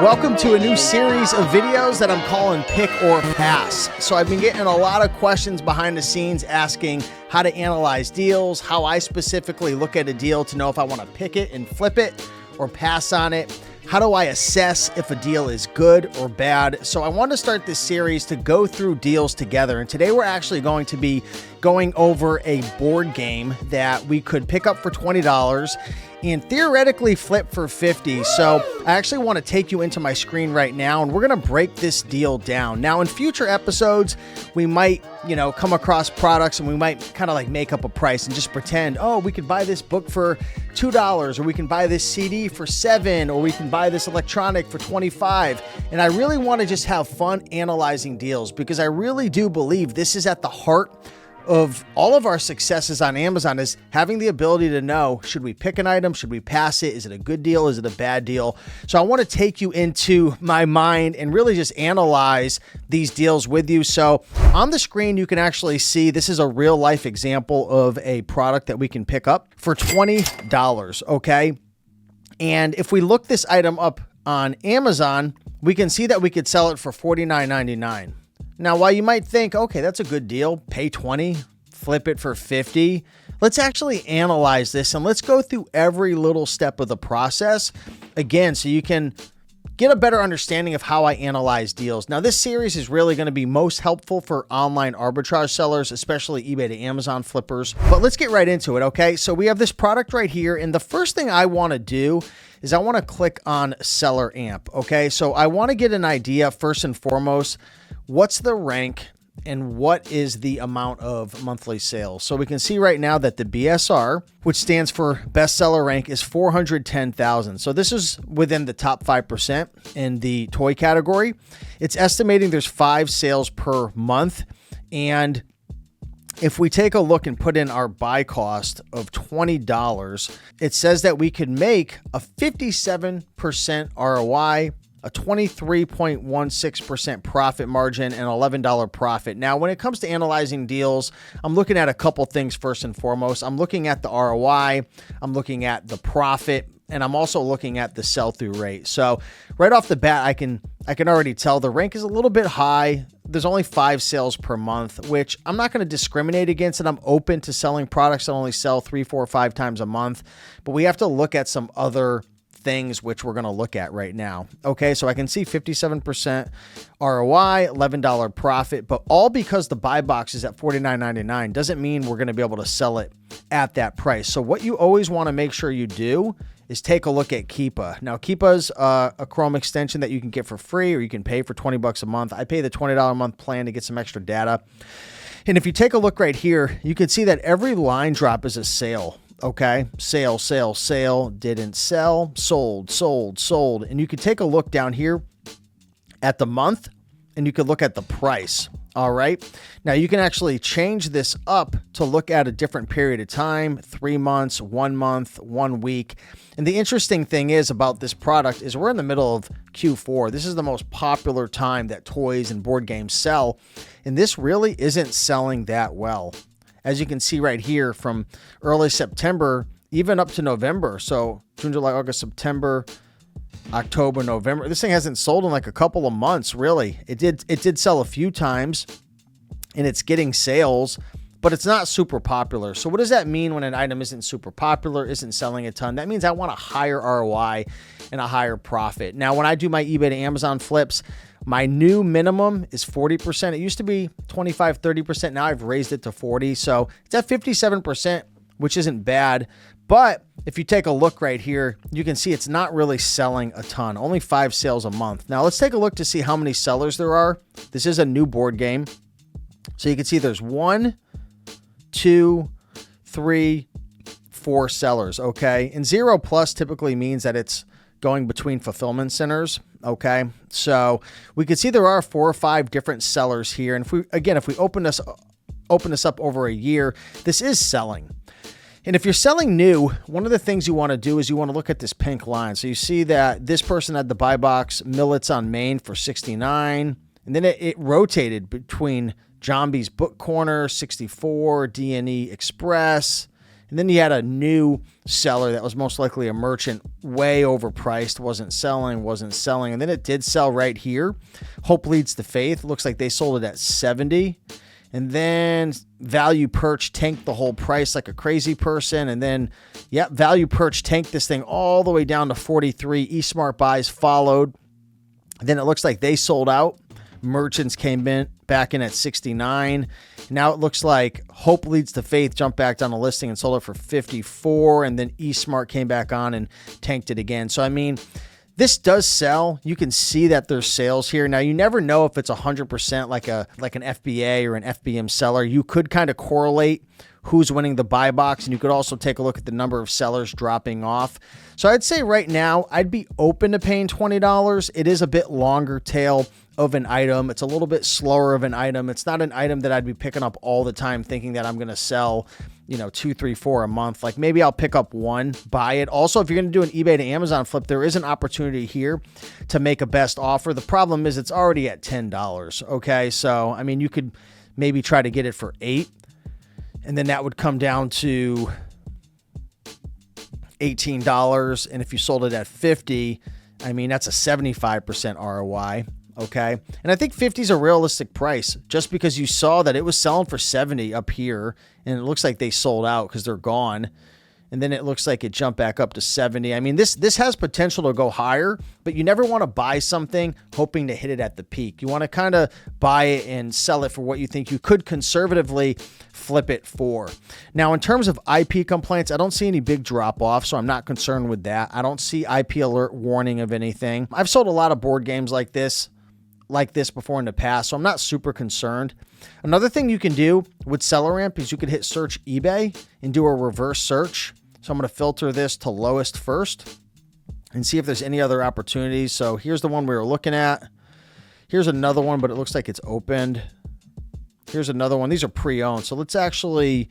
Welcome to a new series of videos that I'm calling Pick or Pass. So I've been getting a lot of questions behind the scenes asking how to analyze deals, how I specifically look at a deal to know if I want to pick it and flip it or pass on it. How do I assess if a deal is good or bad? So I want to start this series to go through deals together. And today we're actually going to be going over a board game that we could pick up for $20 and theoretically flip for $50. So I actually want to take you into my screen right now and we're going to break this deal down. Now in future episodes, we might, come across products and we might kind of like make up a price and just pretend, oh, we could buy this book for $2 or we can buy this CD for $7 or we can buy this electronic for $25. And I really want to just have fun analyzing deals because I really do believe this is at the heart of all of our successes on Amazon is having the ability to know, should we pick an item? Should we pass it? Is it a good deal? Is it a bad deal? So I want to take you into my mind and really just analyze these deals with you. So on the screen, you can actually see this is a real life example of a product that we can pick up for $20. Okay. And if we look this item up on Amazon, we can see that we could sell it for $49.99. Now, while you might think, okay, that's a good deal, pay $20, flip it for $50, let's actually analyze this and let's go through every little step of the process again, so you can get a better understanding of how I analyze deals. Now, this series is really going to be most helpful for online arbitrage sellers, especially eBay to Amazon flippers. But let's get right into it, okay? So we have this product right here, and the first thing I want to do is I want to click on Seller Amp, okay? So I want to get an idea, first and foremost, what's the rank and what is the amount of monthly sales. So we can see right now that the BSR, which stands for bestseller rank, is 410,000. So this is within the top 5% in the toy category. It's estimating there's 5 sales per month. And if we take a look and put in our buy cost of $20, it says that we could make a 57% ROI, a 23.16% profit margin, and $11 profit. Now, when it comes to analyzing deals, I'm looking at a couple things first and foremost. I'm looking at the ROI, I'm looking at the profit, and I'm also looking at the sell-through rate. So right off the bat, I can already tell the rank is a little bit high. There's only 5 sales per month, which I'm not going to discriminate against, and I'm open to selling products that only sell 3, 4, 5 times a month. But we have to look at some other things which we're going to look at right now. Okay, so I can see 57% ROI, $11 profit, but all because the buy box is at $49.99 doesn't mean we're going to be able to sell it at that price. So what you always want to make sure you do is take a look at Keepa. Now, Keepa's a Chrome extension that you can get for free or you can pay for $20 a month. I pay the $20 a month plan to get some extra data. And if you take a look right here, you can see that every line drop is a sale. Okay, sale, sale, sale, didn't sell, sold, sold, sold. And you can take a look down here at the month and you can look at the price. All right. Now you can actually change this up to look at a different period of time, 3 months, 1 month, 1 week. And the interesting thing is about this product is we're in the middle of Q4. This is the most popular time that toys and board games sell. And this really isn't selling that well. As you can see right here from early September, even up to November. So June, July, August, September, October, November. This thing hasn't sold in like a couple of months, really. It did sell a few times and it's getting sales, but it's not super popular. So what does that mean when an item isn't super popular, isn't selling a ton? That means I want a higher ROI and a higher profit. Now, when I do my eBay to Amazon flips, my new minimum is 40%. It used to be 25, 30%. Now I've raised it to 40. So it's at 57%, which isn't bad. But if you take a look right here, you can see it's not really selling a ton, only 5 sales a month. Now let's take a look to see how many sellers there are. This is a new board game. So you can see there's 1, 2, 3, 4 sellers. Okay. And 0 plus typically means that it's going between fulfillment centers. Okay. So we can see there are 4 or 5 different sellers here. And if we open this up over a year, this is selling. And if you're selling new, one of the things you want to do is you want to look at this pink line. So you see that this person had the buy box Millets on Main for 69. And then it rotated between Jambi's Book Corner, 64, D&E Express, And then you had a new seller that was most likely a merchant, way overpriced, wasn't selling. And then it did sell right here. Hope leads to faith. Looks like they sold it at 70. And then Value Perch tanked the whole price like a crazy person. And then, Value Perch tanked this thing all the way down to 43. eSmart Buys followed. Then it looks like they sold out. Merchants came back in at 69. Now it looks like Hope Leads to Faith jumped back down the listing and sold it for 54. And then eSmart came back on and tanked it again. So, I mean, this does sell. You can see that there's sales here. Now, you never know if it's 100% like an FBA or an FBM seller. You could kind of correlate who's winning the buy box, and you could also take a look at the number of sellers dropping off. So I'd say right now, I'd be open to paying $20. It is a bit longer tail of an item. It's a little bit slower of an item. It's not an item that I'd be picking up all the time thinking that I'm going to sell, 2, 3, 4 a month. Like maybe I'll pick up one, buy it. Also, if you're going to do an eBay to Amazon flip, there is an opportunity here to make a best offer. The problem is it's already at $10. Okay. So, I mean, you could maybe try to get it for $8. And then that would come down to $18. And if you sold it at 50, I mean, that's a 75% ROI. Okay. And I think 50 is a realistic price just because you saw that it was selling for 70 up here and it looks like they sold out because they're gone. And then it looks like it jumped back up to 70. I mean, this has potential to go higher, but you never want to buy something hoping to hit it at the peak. You want to kind of buy it and sell it for what you think you could conservatively flip it for. Now, in terms of IP complaints, I don't see any big drop off, so I'm not concerned with that. I don't see IP alert warning of anything. I've sold a lot of board games like this before in the past, so I'm not super concerned. Another thing you can do with SellerAmp is you could hit search eBay and do a reverse search. So I'm going to filter this to lowest first and see if there's any other opportunities. So here's the one we were looking at. Here's another one, but it looks like it's opened. Here's another one. These are pre-owned. So let's actually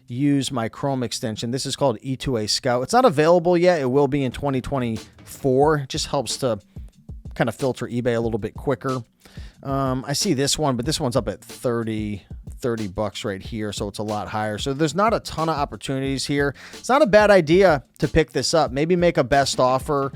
use my Chrome extension. This is called E2A Scout. It's not available yet. It will be in 2024. It just helps to kind of filter eBay a little bit quicker. I see this one, but this one's up at $30 right here, so it's a lot higher. So there's not a ton of opportunities here. It's not a bad idea to pick this up. Maybe make a best offer.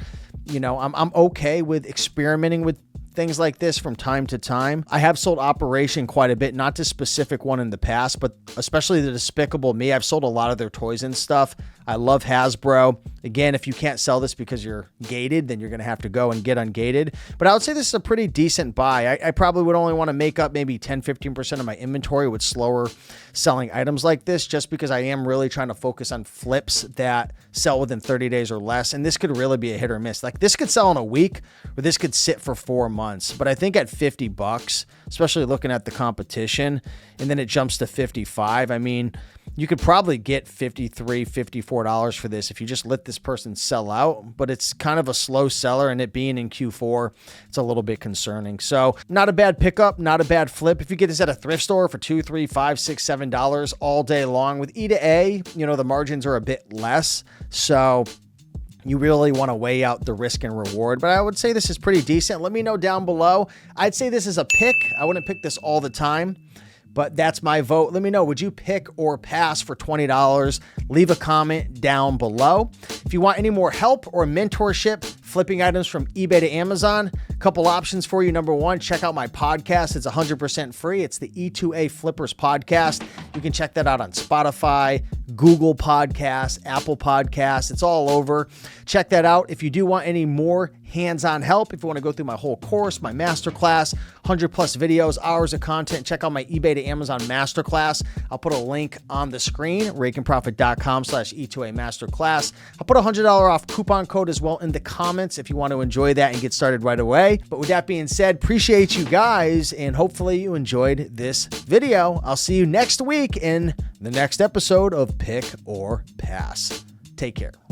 I'm okay with experimenting with things like this from time to time. I have sold Operation quite a bit, not this specific one in the past, but especially the Despicable Me. I've sold a lot of their toys and stuff. I love Hasbro. Again, if you can't sell this because you're gated, then you're going to have to go and get ungated. But I would say this is a pretty decent buy. I probably would only want to make up maybe 10, 15% of my inventory with slower selling items like this, just because I am really trying to focus on flips that sell within 30 days or less. And this could really be a hit or miss. Like this could sell in a week or this could sit for 4 months. But I think at $50, especially looking at the competition, and then it jumps to 55, I mean, you could probably get $53, $54 for this if you just let this person sell out, but it's kind of a slow seller, and it being in Q4, it's a little bit concerning. So not a bad pickup, not a bad flip. If you get this at a thrift store for $2, $3, $5, $6, $7 all day long with E to A, the margins are a bit less. So you really want to weigh out the risk and reward, but I would say this is pretty decent. Let me know down below. I'd say this is a pick. I wouldn't pick this all the time, but that's my vote. Let me know, would you pick or pass for $20? Leave a comment down below. If you want any more help or mentorship flipping items from eBay to Amazon, a couple options for you. Number one, check out my podcast. It's 100% free. It's the E2A Flippers podcast. You can check that out on Spotify, Google Podcasts, Apple Podcasts. It's all over. Check that out. If you do want any more hands-on help, if you want to go through my whole course, my masterclass, 100 plus videos, hours of content, check out my eBay to Amazon masterclass. I'll put a link on the screen, rakeandprofit.com/E2A masterclass. I'll put a $100 off coupon code as well in the comments if you want to enjoy that and get started right away. But with that being said, appreciate you guys, and hopefully you enjoyed this video. I'll see you next week in the next episode of Pick or Pass. Take care.